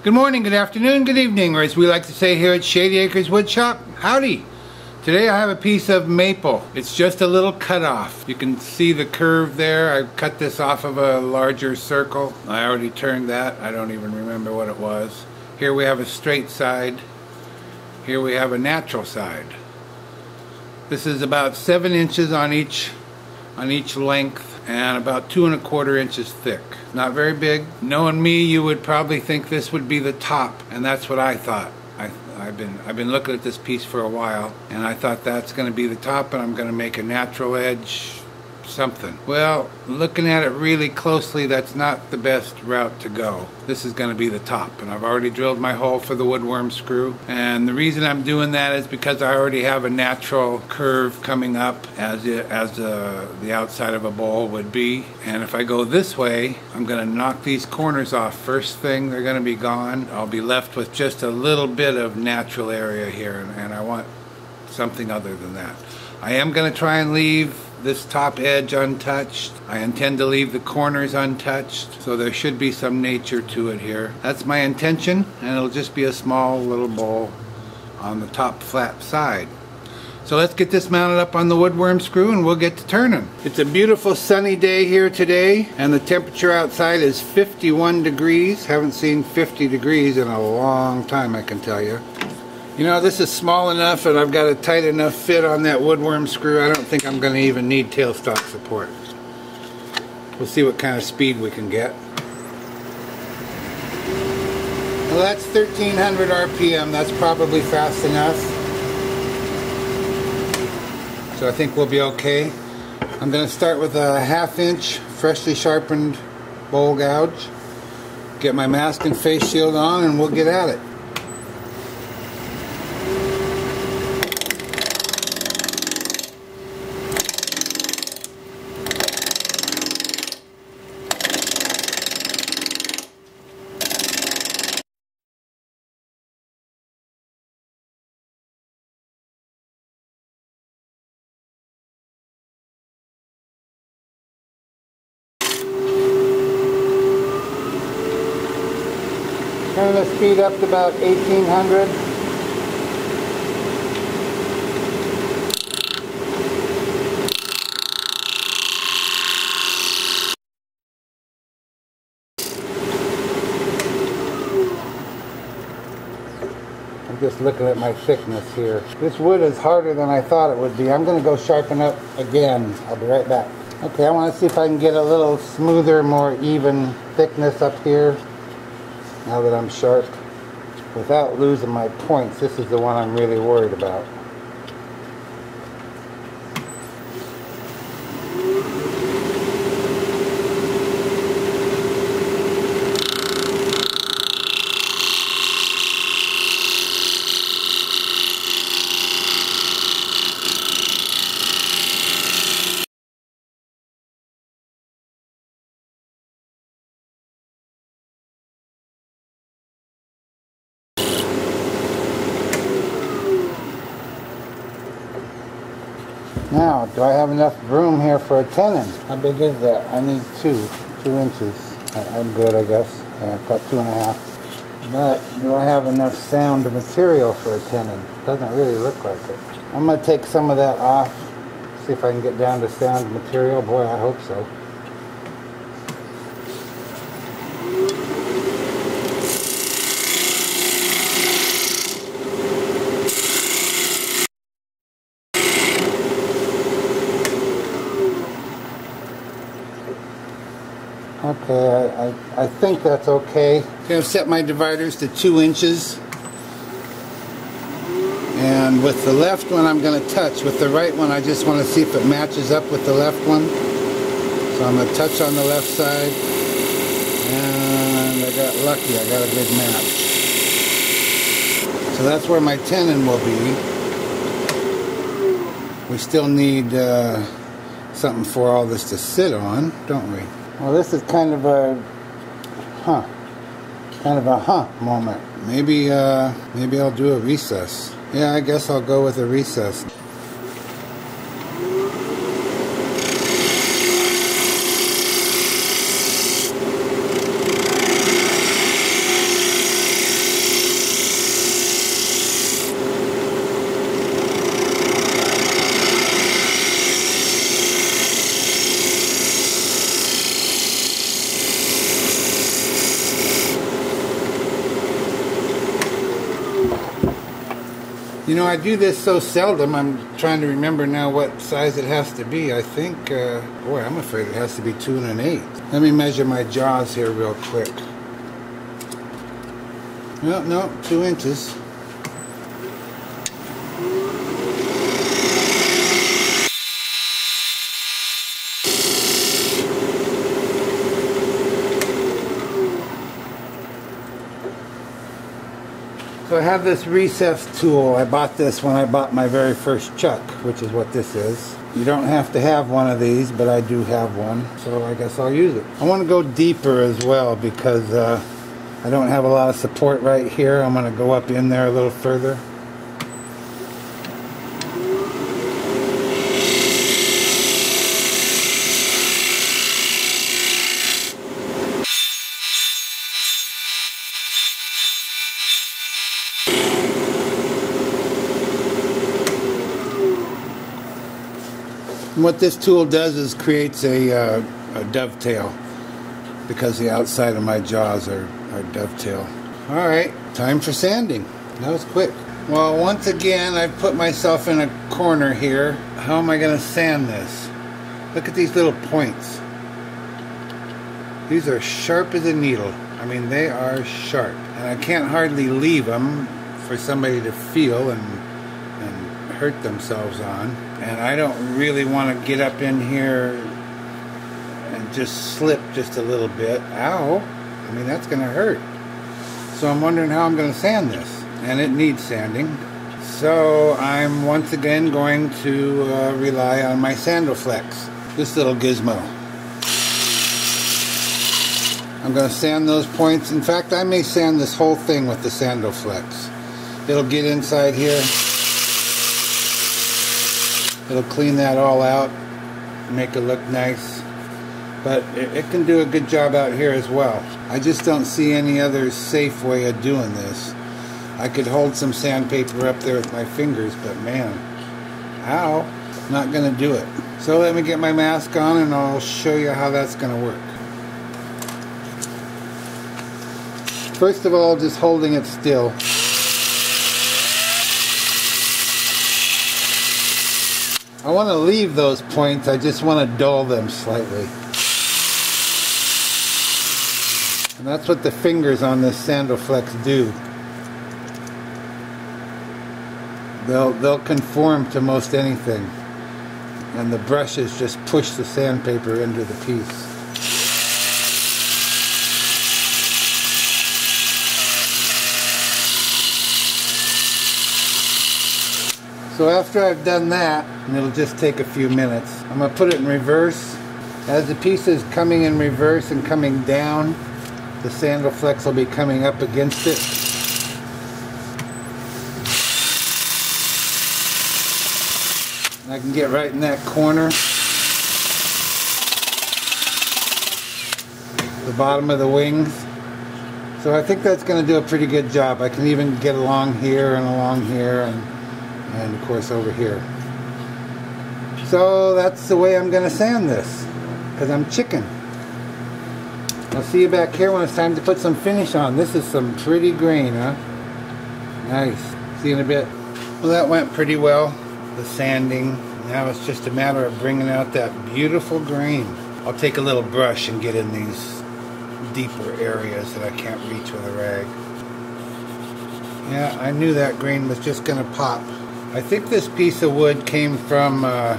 Good morning, good afternoon, good evening, or as we like to say here at Shady Acres Woodshop, howdy. Today I have a piece of maple. It's just a little cut off. You can see the curve there. I cut this off of a larger circle. I already turned that. I don't even remember what it was. Here we have a straight side. Here we have a natural side. This is about 7 inches on each length and about 2 1/4 inches thick. Not very big. Knowing me, you would probably think this would be the top, and that's what I thought. I've been looking at this piece for a while, and I thought that's going to be the top, and I'm going to make a natural edge something. Well, looking at it really closely, that's not the best route to go. This is going to be the top, and I've already drilled my hole for the woodworm screw, and the reason I'm doing that is because I already have a natural curve coming up as the outside of a bowl would be, and if I go this way, I'm going to knock these corners off. First thing, they're going to be gone. I'll be left with just a little bit of natural area here, and I want something other than that. I am going to try and leave this top edge untouched. I intend to leave the corners untouched, so there should be some nature to it here. That's my intention, and it'll just be a small little bowl on the top flat side. So let's get this mounted up on the woodworm screw and we'll get to turning. It's a beautiful sunny day here today, and the temperature outside is 51 degrees. Haven't seen 50 degrees in a long time, I can tell you. You know, this is small enough and I've got a tight enough fit on that woodworm screw. I don't think I'm going to even need tailstock support. We'll see what kind of speed we can get. Well, that's 1300 RPM. That's probably fast enough. So I think we'll be okay. I'm going to start with a 1/2 inch freshly sharpened bowl gouge. Get my mask and face shield on and we'll get at it. Turn the speed up to about 1800. I'm just looking at my thickness here. This wood is harder than I thought it would be. I'm going to go sharpen up again. I'll be right back. Okay, I want to see if I can get a little smoother, more even thickness up here. Now that I'm sharp, without losing my points. This is the one I'm really worried about. Now, do I have enough room here for a tenon? How big is that? I need 2 inches. I'm good, I guess. I've got 2 1/2. But do I have enough sound material for a tenon? Doesn't really look like it. I'm going to take some of that off. See if I can get down to sound material. Boy, I hope so. Okay, I think that's okay. I'm going to set my dividers to 2 inches. And with the left one I'm going to touch. With the right one I just want to see if it matches up with the left one. So I'm going to touch on the left side. And I got lucky, I got a good match. So that's where my tenon will be. We still need something for all this to sit on, don't we? Well, this is kind of a moment. Maybe I'll do a recess. Yeah, I guess I'll go with a recess. You know, I do this so seldom, I'm trying to remember now what size it has to be. I think, boy, I'm afraid it has to be 2 1/8. Let me measure my jaws here real quick. No, 2 inches. So I have this recess tool. I bought this when I bought my very first chuck, which is what this is. You don't have to have one of these, but I do have one, so I guess I'll use it. I want to go deeper as well because I don't have a lot of support right here. I'm going to go up in there a little further. And what this tool does is creates a dovetail, because the outside of my jaws are dovetail. Alright, time for sanding. That was quick. Well, once again, I've put myself in a corner here. How am I going to sand this? Look at these little points. These are sharp as a needle. I mean, they are sharp. And I can't hardly leave them for somebody to feel and hurt themselves on. And I don't really want to get up in here and just slip just a little bit. Ow! I mean, that's going to hurt. So I'm wondering how I'm going to sand this. And it needs sanding. So I'm once again going to rely on my Sandoflex. This little gizmo. I'm going to sand those points. In fact, I may sand this whole thing with the Sandoflex. It'll get inside here. It'll clean that all out, make it look nice. But it can do a good job out here as well. I just don't see any other safe way of doing this. I could hold some sandpaper up there with my fingers, but man, ow, not gonna do it. So let me get my mask on and I'll show you how that's gonna work. First of all, just holding it still. I want to leave those points, I just want to dull them slightly. And that's what the fingers on this Sandoflex do. They'll conform to most anything. And the brushes just push the sandpaper into the piece. So after I've done that, and it'll just take a few minutes, I'm going to put it in reverse. As the piece is coming in reverse and coming down, the Sandoflex will be coming up against it. And I can get right in that corner. The bottom of the wings. So I think that's going to do a pretty good job. I can even get along here and of course over here. So that's the way I'm going to sand this, because I'm chicken. I'll see you back here when it's time to put some finish on. This is some pretty grain, huh? Nice. See you in a bit. Well, that went pretty well, the sanding. Now it's just a matter of bringing out that beautiful grain. I'll take a little brush and get in these deeper areas that I can't reach with a rag. Yeah, I knew that grain was just going to pop. I think this piece of wood came from a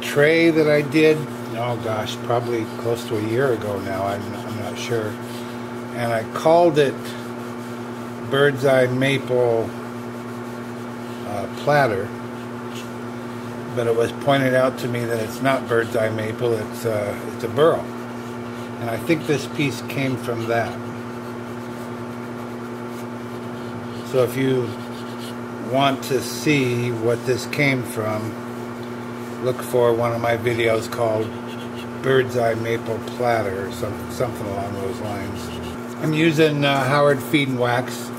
tray that I did, oh gosh, probably close to a year ago now, I'm not sure. And I called it Bird's Eye Maple Platter, but it was pointed out to me that it's not Bird's Eye Maple, it's a Burl. And I think this piece came from that. So if you want to see what this came from, look for one of my videos called Bird's Eye Maple Platter or something along those lines. I'm using Howard Feed and Wax,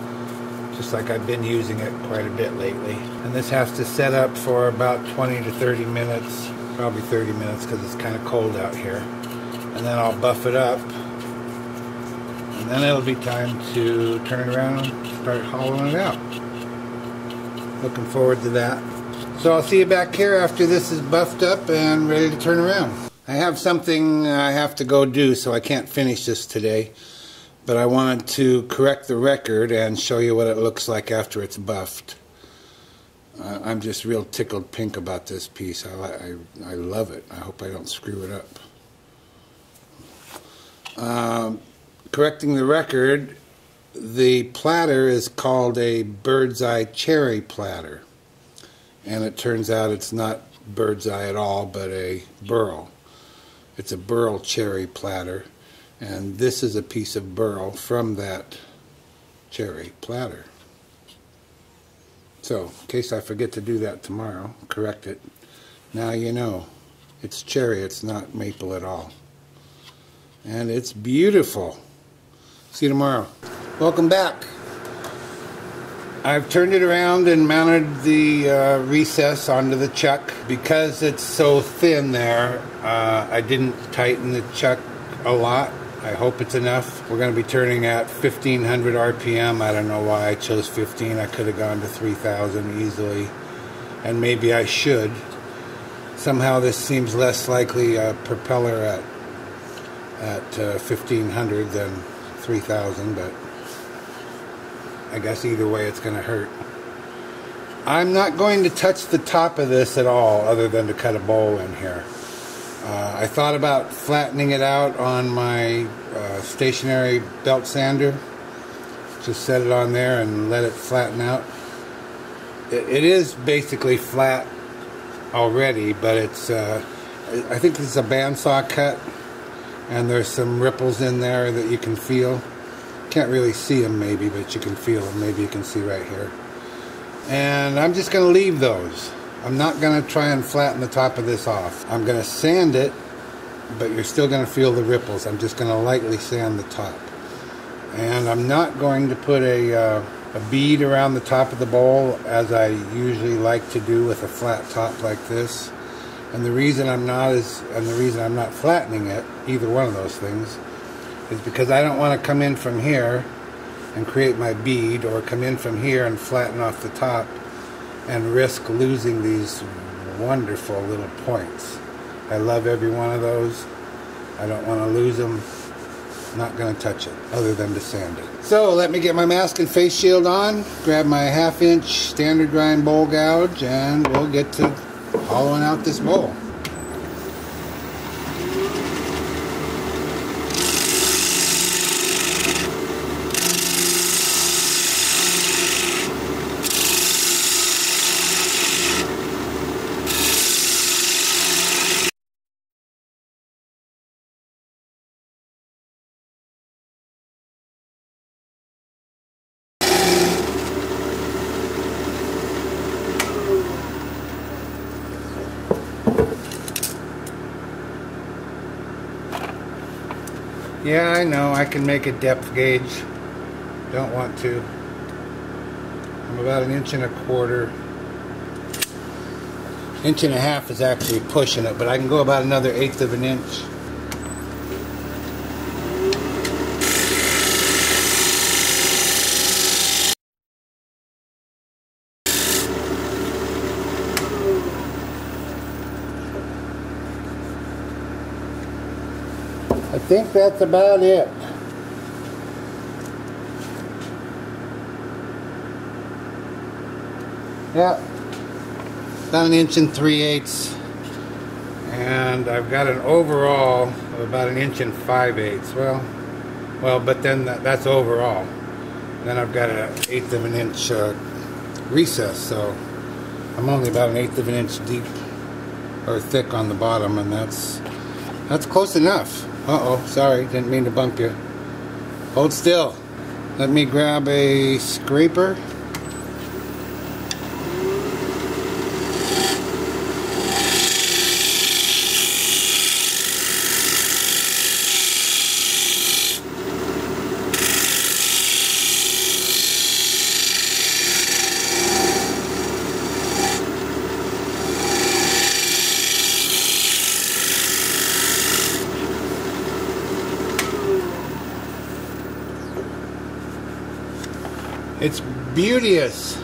just like I've been using it quite a bit lately. And this has to set up for about 20 to 30 minutes, probably 30 minutes because it's kind of cold out here. And then I'll buff it up. And then it'll be time to turn it around and start hollowing it out. Looking forward to that. So I'll see you back here after this is buffed up and ready to turn around. I have something I have to go do, so I can't finish this today. But I wanted to correct the record and show you what it looks like after it's buffed. I'm just real tickled pink about this piece. I love it. I hope I don't screw it up. Correcting the record, the platter is called a bird's eye cherry platter. And it turns out it's not bird's eye at all, but a Burl. It's a Burl cherry platter. And this is a piece of Burl from that cherry platter. So, in case I forget to do that tomorrow, correct it. Now you know. It's cherry, it's not maple at all. And it's beautiful. See you tomorrow. Welcome back. I've turned it around and mounted the recess onto the chuck. Because it's so thin there, I didn't tighten the chuck a lot. I hope it's enough. We're going to be turning at 1500 RPM. I don't know why I chose 15. I could have gone to 3000 easily. And maybe I should. Somehow this seems less likely a propeller at 1500 than 3000, but I guess either way it's going to hurt. I'm not going to touch the top of this at all other than to cut a bowl in here. I thought about flattening it out on my stationary belt sander. Just set it on there and let it flatten out. It is basically flat already, but it's I think it's a bandsaw cut, and there's some ripples in there that you can feel. Can't really see them maybe, but you can feel them. Maybe you can see right here. And I'm just going to leave those. I'm not going to try and flatten the top of this off. I'm going to sand it, but you're still going to feel the ripples. I'm just going to lightly sand the top. And I'm not going to put a bead around the top of the bowl as I usually like to do with a flat top like this. And the reason I'm not flattening it, either one of those things, is because I don't want to come in from here and create my bead, or come in from here and flatten off the top and risk losing these wonderful little points. I love every one of those. I don't want to lose them. Not going to touch it other than to sand it. So let me get my mask and face shield on, grab my 1/2 inch standard grind bowl gouge, and we'll get to hollowing out this bowl. Yeah, I know, I can make a depth gauge. Don't want to. I'm about 1.25 inches. 1.5 inches is actually pushing it, but I can go about another 1/8 of an inch. I think that's about it. Yeah, about 1 3/8 inches, and I've got an overall of about 1 5/8 inches. Well, but then that's overall. Then I've got an 1/8 of an inch recess, so I'm only about 1/8 of an inch deep or thick on the bottom, and that's close enough. Uh-oh, sorry, didn't mean to bump you. Hold still. Let me grab a scraper. It's beauteous.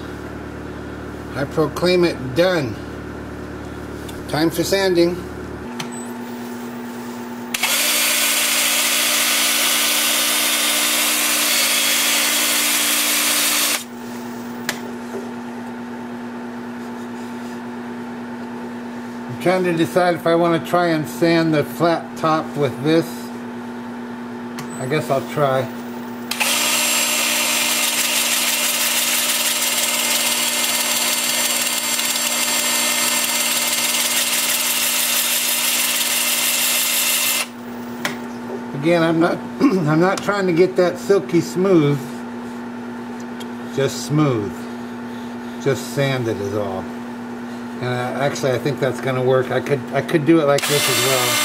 I proclaim it done. Time for sanding. I'm trying to decide if I want to try and sand the flat top with this. I guess I'll try. Again, I'm not trying to get that silky smooth. Just smooth. Just sand it is all. And actually, I think that's going to work. I could do it like this as well.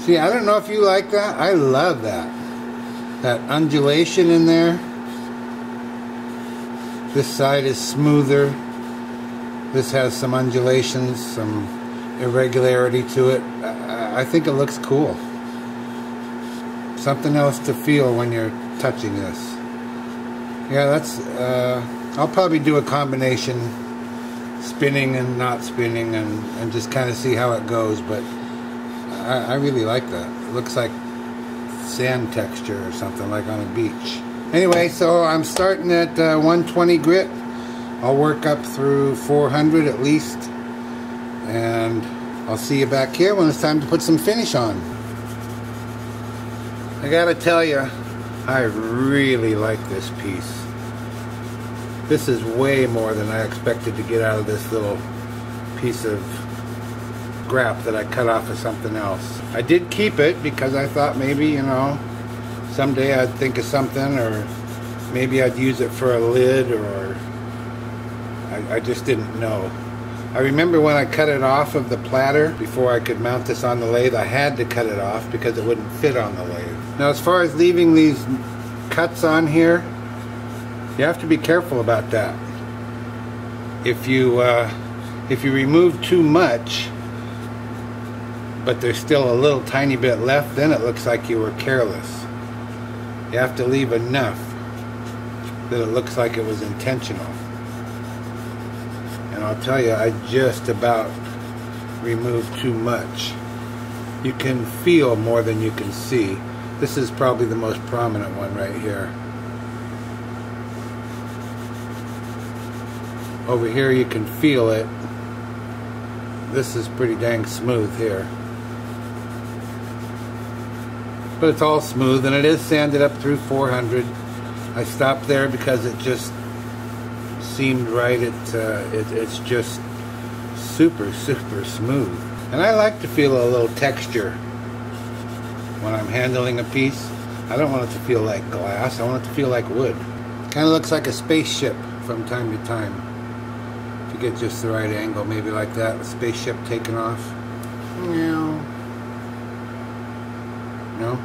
See, I don't know if you like that. I love that. That undulation in there. This side is smoother. This has some undulations, some irregularity to it. I think it looks cool. Something else to feel when you're touching this. Yeah, that's, I'll probably do a combination, spinning and not spinning, and just kind of see how it goes, but I really like that. It looks like sand texture or something, like on a beach. Anyway, so I'm starting at 120 grit. I'll work up through 400 at least, and I'll see you back here when it's time to put some finish on. I gotta tell you, I really like this piece. This is way more than I expected to get out of this little piece of scrap that I cut off of something else. I did keep it because I thought maybe, you know, someday I'd think of something, or maybe I'd use it for a lid, or I just didn't know. I remember when I cut it off of the platter, before I could mount this on the lathe, I had to cut it off because it wouldn't fit on the lathe. Now, as far as leaving these cuts on here, you have to be careful about that. If you remove too much, but there's still a little tiny bit left, then it looks like you were careless. You have to leave enough that it looks like it was intentional. And I'll tell you, I just about removed too much. You can feel more than you can see. This is probably the most prominent one right here. Over here you can feel it. This is pretty dang smooth here. But it's all smooth, and it is sanded up through 400. I stopped there because it just seemed right. It's just super smooth, and I like to feel a little texture when I'm handling a piece. I don't want it to feel like glass. I want it to feel like wood. Kind of looks like a spaceship from time to time. If you get just the right angle, maybe like that, a spaceship taking off. Meow. No,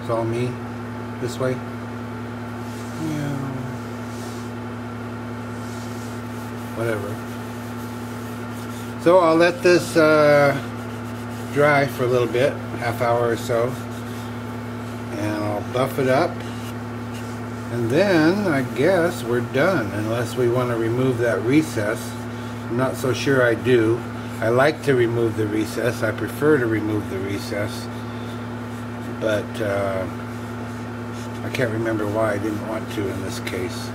it's all me this way. Meow. Whatever. So I'll let this dry for a little bit, half hour or so, and I'll buff it up, and then I guess we're done, unless we want to remove that recess. I'm not so sure I do. I like to remove the recess. I prefer to remove the recess, but I can't remember why I didn't want to in this case.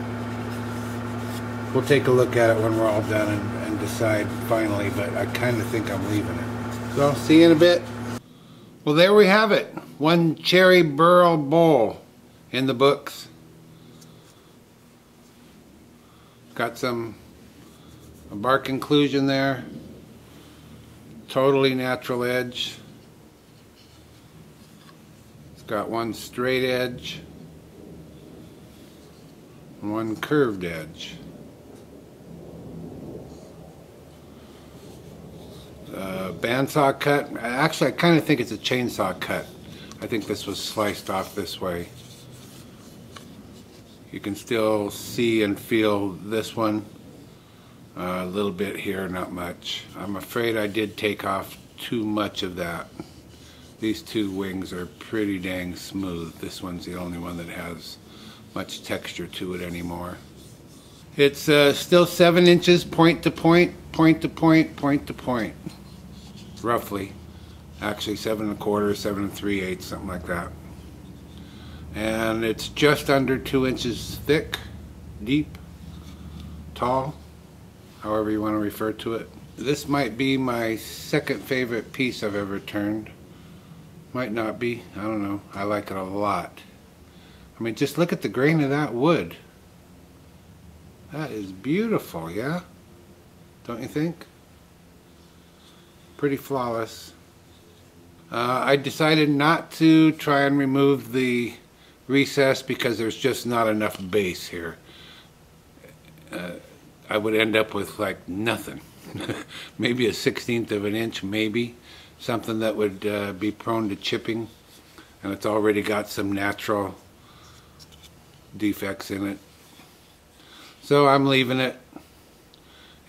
We'll take a look at it when we're all done and decide finally, but I kind of think I'm leaving it. So, see you in a bit. Well, there we have it. One cherry Burl bowl in the books. Got a bark inclusion there. Totally natural edge. It's got one straight edge and one curved edge. Bandsaw cut. Actually, I kind of think it's a chainsaw cut. I think this was sliced off this way. You can still see and feel this one a little bit here, not much. I'm afraid I did take off too much of that. These two wings are pretty dang smooth. This one's the only one that has much texture to it anymore. It's still 7 inches point to point, point to point, point to point. Roughly. Actually 7 1/4, 7 3/8, something like that. And it's just under 2 inches thick, deep, tall, however you want to refer to it. This might be my second favorite piece I've ever turned. Might not be, I don't know. I like it a lot. I mean, just look at the grain of that wood. That is beautiful, yeah? Don't you think? Pretty flawless. I decided not to try and remove the recess because there's just not enough base here. I would end up with like nothing. Maybe a 1/16 of an inch, maybe. Something that would be prone to chipping, and it's already got some natural defects in it. So I'm leaving it.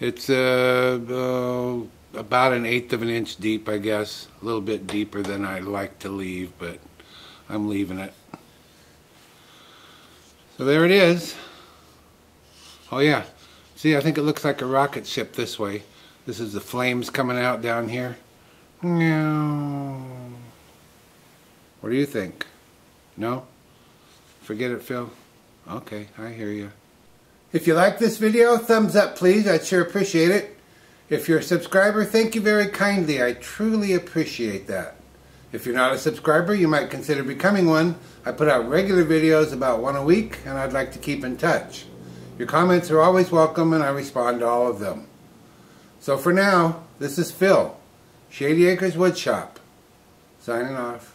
It's about 1/8 of an inch deep, I guess. A little bit deeper than I like to leave, but I'm leaving it. So there it is. Oh yeah, see, I think it looks like a rocket ship this way. This is the flames coming out down here. No. What do you think? No? Forget it, Phil? Okay, I hear you. If you like this video, thumbs up please. I'd sure appreciate it. If you're a subscriber, thank you very kindly. I truly appreciate that. If you're not a subscriber, you might consider becoming one. I put out regular videos about 1 a week, and I'd like to keep in touch. Your comments are always welcome, and I respond to all of them. So for now, this is Phil, Shady Acres Woodshop, signing off.